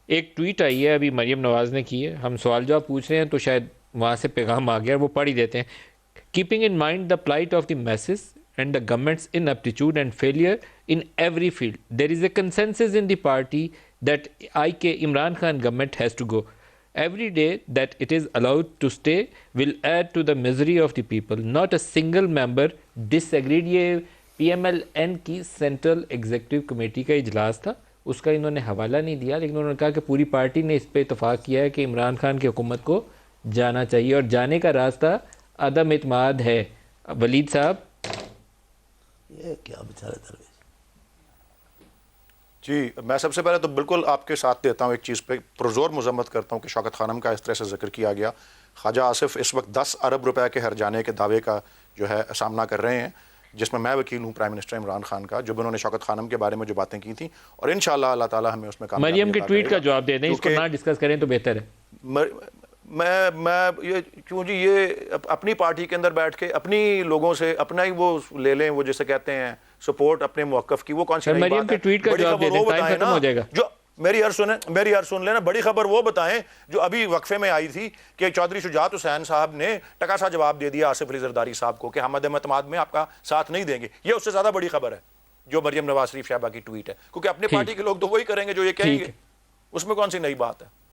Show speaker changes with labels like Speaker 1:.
Speaker 1: एक tweet I है अभी मरियम नवाज ने की है, हम सवाल जवाब पूछ रहे हैं तो शायद वहाँ से पैगाम आ गया, वो पढ़ ही देते हैं। Keeping in mind the plight of the masses and the government's inaptitude and failure in every field, there is a consensus in the party that IK Imran Khan government has to go. Every day that it is allowed to stay will add to the misery of the people. Not a single member disagreed. ये PMLN की central executive committee का इजलास था, उसका इन्होंने हवाला नहीं दिया, लेकिन उन्होंने कहा कि पूरी पार्टी ने इस पर इतफाक़ किया है कि इमरान खान की हुकूमत को जाना चाहिए और जाने का रास्ता अदम इत्माद है। वलीद साहब,
Speaker 2: ये क्या बेचारे दरवेश।
Speaker 3: जी, मैं सबसे पहले तो बिल्कुल आपके साथ देता हूँ, एक चीज़ पे पुरजोर मजम्मत करता हूँ कि शौकत खानम का इस तरह से जिक्र किया गया। ख्वाजा आसिफ इस वक्त 10 अरब रुपए के हर जाने के दावे का जो है सामना कर रहे हैं, जिसमें मैं वकील हूँ प्राइम मिनिस्टर इमरान खान का, जो भी उन्होंने शौकत खानम के बारे में जो बातें की थी, और इंशाअल्लाह अल्लाह ताला हमें उसमें कामयाबी
Speaker 1: मरियम के
Speaker 3: अता
Speaker 1: ट्वीट का
Speaker 3: करेगा।
Speaker 1: जवाब दे दें, इसको ना डिस्कस करें तो बेहतर है।
Speaker 3: मैं ये क्यों जी, ये अपनी पार्टी के अंदर बैठ के अपनी लोगों से अपना ही वो ले लें, वो जैसे कहते हैं सपोर्ट अपने मौकफ की, वो कौन सी नई
Speaker 1: मरियम
Speaker 3: बात
Speaker 1: के
Speaker 3: है?
Speaker 1: ट्वीट का
Speaker 3: बड़ी
Speaker 1: जवाब
Speaker 3: खबर
Speaker 1: दे
Speaker 3: वो
Speaker 1: दें, टाइम
Speaker 3: बताएं
Speaker 1: खत्म
Speaker 3: ना,
Speaker 1: हो जाएगा।
Speaker 3: जो मेरी यार सुन लेना, बड़ी खबर वो बताएं जो अभी वक्फे में आई थी कि चौधरी शुजात हुसैन साहब ने टका सा जवाब दे दिया आसिफ अली जरदारी साहब को कि हम अदम एतमाद में आपका साथ नहीं देंगे। ये उससे ज्यादा बड़ी खबर है जो मरियम नवाज शरीफ साहबा की ट्वीट है, क्योंकि अपनी पार्टी के लोग तो वही करेंगे जो ये कहेंगे, उसमें कौन सी नई बात है।